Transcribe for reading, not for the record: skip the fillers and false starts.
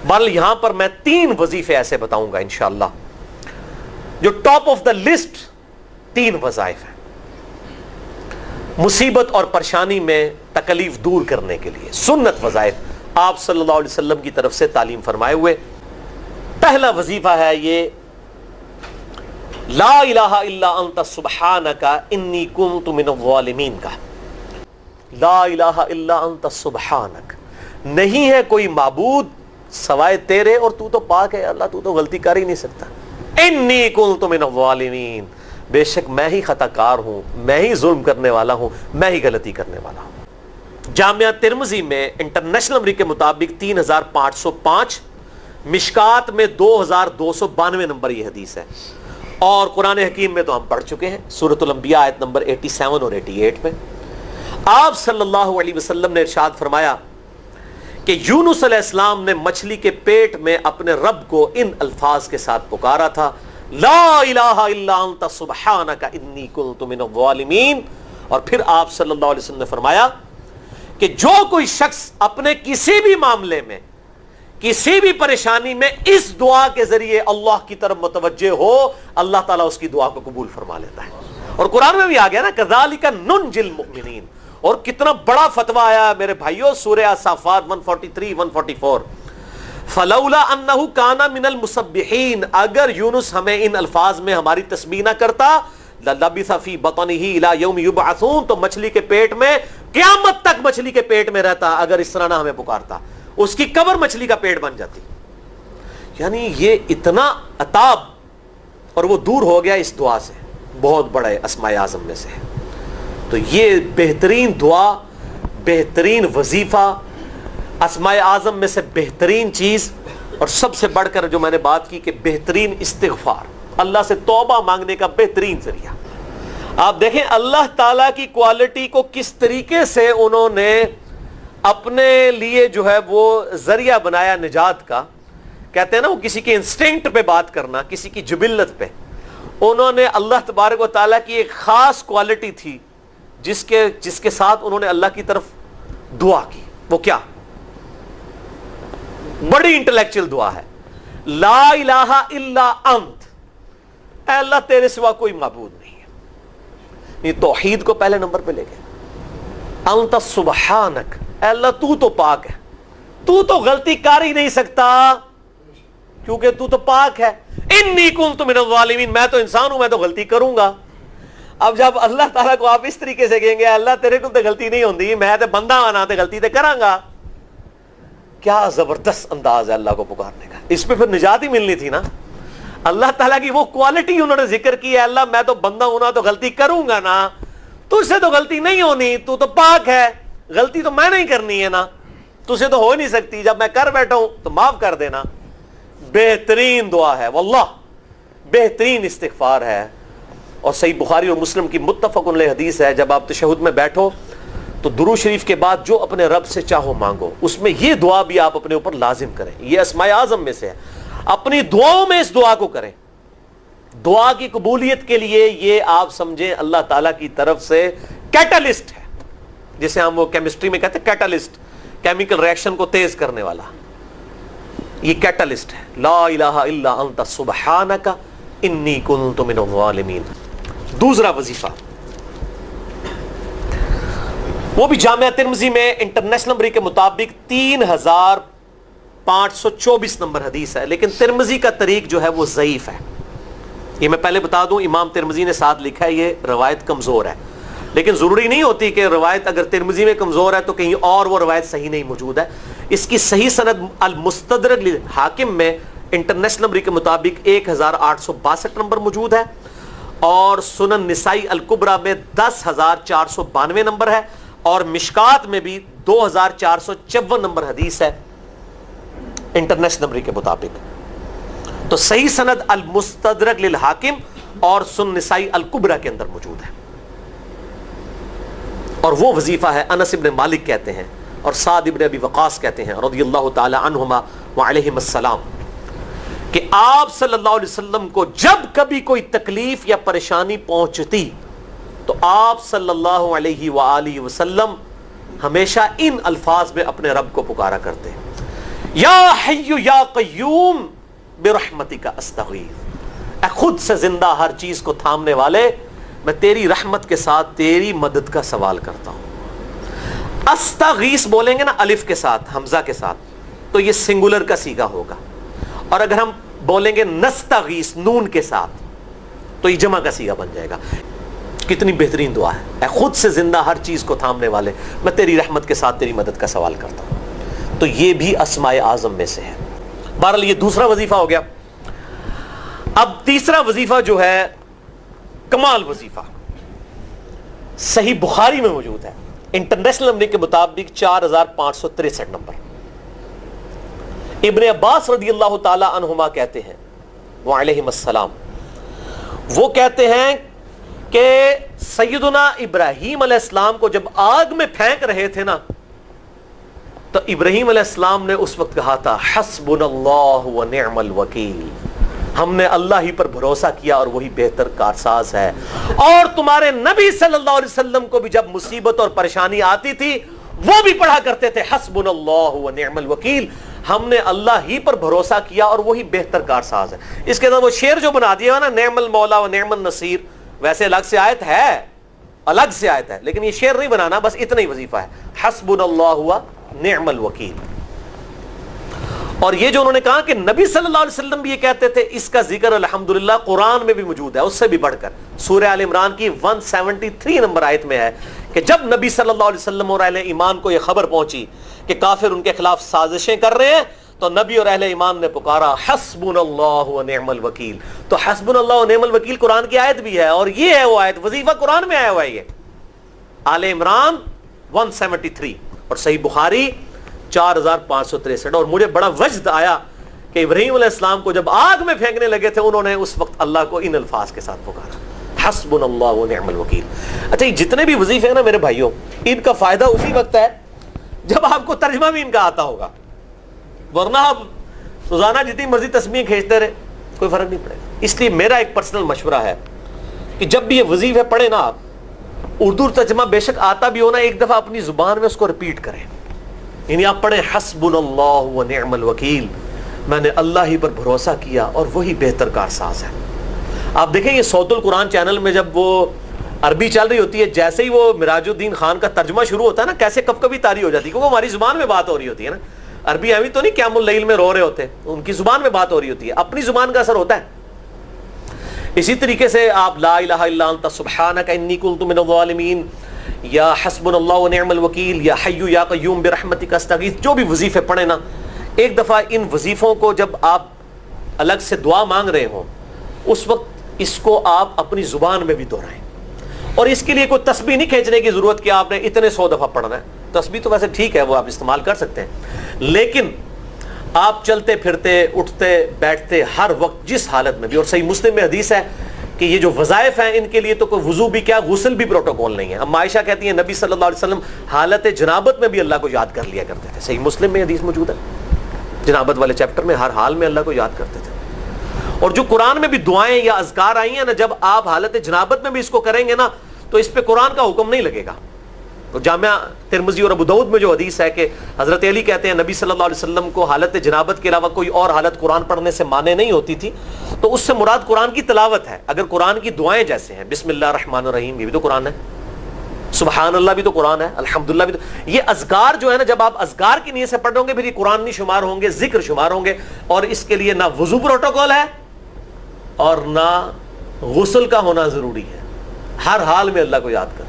بل یہاں پر میں 3 وظیفے ایسے بتاؤں گا انشاءاللہ جو ٹاپ آف دا لسٹ 3 وظائف ہیں مصیبت اور پریشانی میں تکلیف دور کرنے کے لیے، سنت وظائف آپ صلی اللہ علیہ وسلم کی طرف سے تعلیم فرمائے ہوئے۔ پہلا وظیفہ ہے یہ لا الہ الا انت سبحانک انی کنت من الظالمین کا۔ لا الہ الا انت سبحانک، نہیں ہے کوئی معبود سوائے تیرے اور تو تو پاک ہے اللہ، تو تو غلطی کر ہی نہیں سکتا۔ انی کنت من الظالمین، بے شک میں ہی خطا کار ہوں، میں ہی ظلم کرنے والا ہوں، میں ہی غلطی کرنے والا ہوں۔ جامعہ ترمذی میں انٹرنیشنل نمبر کے مطابق 3505، مشکات میں 2292 نمبر یہ حدیث ہے، اور قرآن حکیم میں تو ہم پڑھ چکے ہیں سورۃ الانبیاء آیت نمبر 87 اور 88 میں آپ صلی اللہ علیہ وسلم نے ارشاد فرمایا کہ یونس علیہ السلام نے مچھلی کے پیٹ میں اپنے رب کو ان الفاظ کے ساتھ پکارا تھا، لا الہ الا انت سبحانک انی کنت من الظالمین، اور پھر آپ صلی اللہ علیہ وسلم نے فرمایا کہ جو کوئی شخص اپنے کسی بھی معاملے میں کسی بھی پریشانی میں اس دعا کے ذریعے اللہ کی طرف متوجہ ہو، اللہ تعالیٰ اس کی دعا کو قبول فرما لیتا ہے۔ اور قرآن میں بھی آ گیا نا کذالک ننجی المؤمنین، اور کتنا بڑا فتویٰ آیا میرے بھائیوں سورہ صافات 143 144، فلولا انہ کان من المسبحین، اگر یونس ہمیں ان الفاظ میں ہماری تسبیح نہ کرتا للبث فی بطنہ الی یوم یبعثون، تو مچھلی کے پیٹ میں قیامت تک مچھلی کے پیٹ میں رہتا اگر اس طرح نہ ہمیں پکارتا، اس کی قبر مچھلی کا پیٹ بن جاتی۔ یعنی یہ اتنا عطاب، اور وہ دور ہو گیا اس دعا سے، بہت بڑے اسماء اعظم میں سے ہے۔ تو یہ بہترین دعا، بہترین وظیفہ، اسماء اعظم میں سے بہترین چیز، اور سب سے بڑھ کر جو میں نے بات کی کہ بہترین استغفار، اللہ سے توبہ مانگنے کا بہترین ذریعہ۔ آپ دیکھیں اللہ تعالیٰ کی کوالٹی کو کس طریقے سے انہوں نے اپنے لیے جو ہے وہ ذریعہ بنایا نجات کا۔ کہتے ہیں نا وہ کسی کے انسٹنکٹ پہ بات کرنا، کسی کی جبلت پہ، انہوں نے اللہ تبارک و تعالیٰ کی ایک خاص کوالٹی تھی جس کے ساتھ انہوں نے اللہ کی طرف دعا کی۔ وہ کیا؟ بڑی انٹلیکچوئل دعا ہے، لا الہ الا انت، اے اللہ تیرے سوا کوئی معبود نہیں ہے، یہ توحید کو پہلے نمبر پہ لے گئے۔ انت سبحانک، اے اللہ تو پاک ہے، تو غلطی کر ہی نہیں سکتا کیونکہ تو پاک ہے۔ انی کنت من الظالمین، میں تو انسان ہوں، میں تو غلطی کروں گا۔ اب جب اللہ تعالیٰ کو آپ اس طریقے سے کہیں گے اللہ تیرے کو تو غلطی نہیں ہوندی، میں تو بندہ آنا تو غلطی تو کراں گا، کیا زبردست انداز ہے اللہ کو پکارنے کا۔ اس پہ پھر نجات ہی ملنی تھی نا۔ اللہ تعالیٰ کی وہ کوالٹی انہوں نے ذکر کی ہے، اللہ میں تو بندہ ہوں نا تو غلطی کروں گا نا، تجھ سے تو غلطی نہیں ہونی، تو پاک ہے، غلطی تو میں نہیں کرنی ہے نا، تجھ سے تو ہو نہیں سکتی، جب میں کر بیٹھا ہوں تو معاف کر دینا۔ بہترین دعا ہے واللہ، بہترین استغفار ہے، اور صحیح بخاری اور مسلم کی متفق علیہ حدیث ہے، جب آپ تشہد میں بیٹھو تو درود شریف کے بعد جو اپنے رب سے چاہو مانگو، اس میں یہ دعا بھی آپ اپنے اوپر لازم کریں، یہ اسماء اعظم میں سے ہے، اپنی دعاؤں میں اس دعا کو کریں۔ دعا کی قبولیت کے لیے یہ آپ سمجھیں اللہ تعالیٰ کی طرف سے کیٹلسٹ ہے، جسے ہم وہ کیمسٹری میں کہتے ہیں کیٹلسٹ، کیمیکل ریئیکشن کو تیز کرنے والا، یہ کیٹلسٹ ہے۔ لا الہ الا انت سبحانک انی کنت من الظالمین۔ دوسرا وظیفہ وہ بھی جامعہ ترمذی میں انٹرنیشنل نمبر کے مطابق 3524 نمبر حدیث ہے، لیکن ترمذی کا طریق جو ہے وہ ضعیف ہے۔ یہ میں پہلے بتا دوں، امام ترمذی نے ساتھ لکھا ہے یہ روایت کمزور ہے، لیکن ضروری نہیں ہوتی کہ روایت اگر ترمذی میں کمزور ہے تو کہیں اور وہ روایت صحیح نہیں موجود ہے۔ اس کی صحیح سند المستدرک للحاکم میں انٹرنیشنل نمبر کے مطابق 1862 نمبر موجود ہے، اور سنن نسائی الکبریٰ میں 10492 نمبر ہے، اور مشکات میں بھی 2454 نمبر حدیث ہے انٹرنیشنل نمبر کے مطابق۔ تو صحیح سند المستدرک للحاکم اور سنن نسائی الکبریٰ کے اندر موجود ہے، اور وہ وظیفہ ہے انس ابن مالک کہتے ہیں اور سعد ابن ابی وقاص کہتے ہیں رضی اللہ تعالی عنہما وعلیہم السلام، کہ آپ صلی اللہ علیہ وسلم کو جب کبھی کوئی تکلیف یا پریشانی پہنچتی تو آپ صلی اللہ علیہ وآلہ وسلم ہمیشہ ان الفاظ میں اپنے رب کو پکارا کرتے ہیں۔ یا حی یا قیوم برحمتک استغیث، اے خود سے زندہ ہر چیز کو تھامنے والے، میں تیری رحمت کے ساتھ تیری مدد کا سوال کرتا ہوں۔ استغیث بولیں گے نا الف کے ساتھ، حمزہ کے ساتھ، تو یہ سنگولر کا صیغہ ہوگا، اور اگر ہم بولیں گے نستغیث نون کے ساتھ تو یہ جمع کا صیغہ بن جائے گا۔ کتنی بہترین دعا ہے، اے خود سے زندہ ہر چیز کو تھامنے والے، میں تیری رحمت کے ساتھ تیری مدد کا سوال کرتا ہوں۔ تو یہ بھی اسماء اعظم میں سے ہے۔ بہرحال یہ دوسرا وظیفہ ہو گیا۔ اب تیسرا وظیفہ جو ہے کمال وظیفہ، صحیح بخاری میں موجود ہے، انٹرنیشنل نمبر کے مطابق 4563 نمبر۔ ابن عباس رضی اللہ تعالی عنہما کہتے ہیں وعلیہم السلام، وہ کہتے ہیں کہ سیدنا ابراہیم علیہ السلام کو جب آگ میں پھینک رہے تھے نا، تو ابراہیم علیہ السلام نے اس وقت کہا تھا حسبنا اللہ ونعم الوکیل، ہم نے اللہ ہی پر بھروسہ کیا اور وہی بہتر کارساز ہے۔ اور تمہارے نبی صلی اللہ علیہ وسلم کو بھی جب مصیبت اور پریشانی آتی تھی وہ بھی پڑھا کرتے تھے حسبنا اللہ ونعم الوکیل، ہم نے اللہ ہی پر بھروسہ کیا اور وہی بہتر کارساز ہے۔ اس کے بعد وہ شعر جو بنا دیا نا، نعم المولا و نعم النصیر، ویسے الگ سے آیت ہے، الگ سے آیت ہے، لیکن یہ شعر نہیں بنانا، بس اتنا ہی وظیفہ ہے، حسبنا اللہ و نعم الوکیل۔ اور یہ جو انہوں نے کہا کہ نبی صلی اللہ علیہ وسلم بھی یہ کہتے تھے، اس کا ذکر الحمدللہ قرآن میں بھی موجود ہے، اس سے بھی بڑھ کر سورہ آل عمران کی 173 نمبر آیت میں ہے کہ جب نبی صلی اللہ علیہ وسلم اور اہل ایمان کو یہ خبر پہنچی کہ کافر ان کے خلاف سازشیں کر رہے ہیں، تو نبی اور اہل ایمان نے پکارا حسبنا اللہ و نعم الوکیل۔ تو حسبنا اللہ و نعم الوکیل قرآن کی آیت بھی ہے، اور یہ ہے وہ آیت، وظیفہ قرآن میں آیا ہوا ہے یہ، آل عمران 173 اور صحیح بخاری 4563۔ اور مجھے بڑا وجد آیا کہ ابراہیم علیہ السلام کو جب آگ میں پھینکنے لگے تھے، انہوں نے اس وقت اللہ کو ان الفاظ کے ساتھ پکارا حسبنا اللہ و نعم الوکیل۔ اچھا، یہ جتنے بھی وظیفے ہیں نا میرے بھائیوں، ان کا فائدہ اسی وقت ہے جب آپ کو ترجمہ بھی ان کا آتا ہوگا، ورنہ آپ روزانہ جتنی مرضی تسبیح کھینچتے رہے کوئی فرق نہیں پڑے گا۔ اس لیے میرا ایک پرسنل مشورہ ہے کہ جب بھی یہ وظیفے پڑھیں نا آپ، اردو ترجمہ بے شک آتا بھی ہونا، ایک دفعہ اپنی زبان میں اس کو ریپیٹ کریں، یعنی آپ پڑھیں حسبنا اللہ و نعم الوکیل، میں نے اللہ ہی پر بھروسہ کیا اور وہی بہتر کارساز ہے۔ آپ دیکھیں یہ صوت القرآن چینل میں جب وہ عربی چل رہی ہوتی ہے، جیسے ہی وہ مراج الدین خان کا ترجمہ شروع ہوتا ہے نا، کیسے کب کبھی طاری ہو جاتی ہے، کیونکہ ہماری زبان میں بات ہو رہی ہوتی ہے نا، عربی ہمیں تو نہیں قیام اللیل میں رو رہے ہوتے، ان کی زبان میں بات ہو رہی ہوتی ہے، اپنی زبان کا اثر ہوتا ہے۔ اسی طریقے سے آپ لا الہ الا انت سبحانک انی کنت من الظالمین، یا حسبنا اللہ و نعم الوکیل، یا حی یا قیوم برحمتک استغیث، جو بھی وظیفے پڑھیں نا، ایک دفعہ ان وظیفوں کو جب آپ الگ سے دعا مانگ رہے ہوں، اس وقت اس کو آپ اپنی زبان میں بھی دہرائیں۔ اور اس کے لیے کوئی تسبیح نہیں کھینچنے کی ضرورت کہ آپ نے اتنے 100 دفعہ پڑھنا ہے، تسبیح تو ویسے ٹھیک ہے، وہ آپ استعمال کر سکتے ہیں، لیکن آپ چلتے پھرتے اٹھتے بیٹھتے ہر وقت جس حالت میں بھی، اور صحیح مسلم میں حدیث ہے کہ یہ جو وظائف ہیں ان کے لیے تو کوئی وضو بھی کیا، غسل بھی پروٹوکول نہیں ہے۔ اب عائشہ کہتی ہیں نبی صلی اللہ علیہ وسلم حالت جنابت میں بھی اللہ کو یاد کر لیا کرتے تھے، صحیح مسلم میں حدیث موجود ہے، جنابت والے چیپٹر میں ہر حال میں اللہ کو یاد کرتے تھے۔ اور جو قرآن میں بھی دعائیں یا اذکار آئی ہیں نا، جب آپ حالت جنابت میں بھی اس کو کریں گے نا، تو اس پہ قرآن کا حکم نہیں لگے گا۔ تو جامعہ ترمذی اور ابو داؤد میں جو حدیث ہے کہ حضرت علی کہتے ہیں نبی صلی اللہ علیہ وسلم کو حالت جنابت کے علاوہ کوئی اور حالت قرآن پڑھنے سے مانے نہیں ہوتی تھی، تو اس سے مراد قرآن کی تلاوت ہے۔ اگر قرآن کی دعائیں جیسے ہیں بسم اللہ الرحمن الرحیم، یہ بھی تو قرآن ہے، سبحان اللہ بھی تو قرآن ہے، الحمدللہ بھی تو، یہ اذکار جو ہے نا، جب آپ اذکار کی نیت سے پڑھ رہے ہوں گے پھر یہ قرآن نہیں شمار ہوں گے، ذکر شمار ہوں گے، اور اس کے لیے نہ وضو پروٹوکول ہے اور نہ غسل کا ہونا ضروری ہے، ہر حال میں اللہ کو یاد کر۔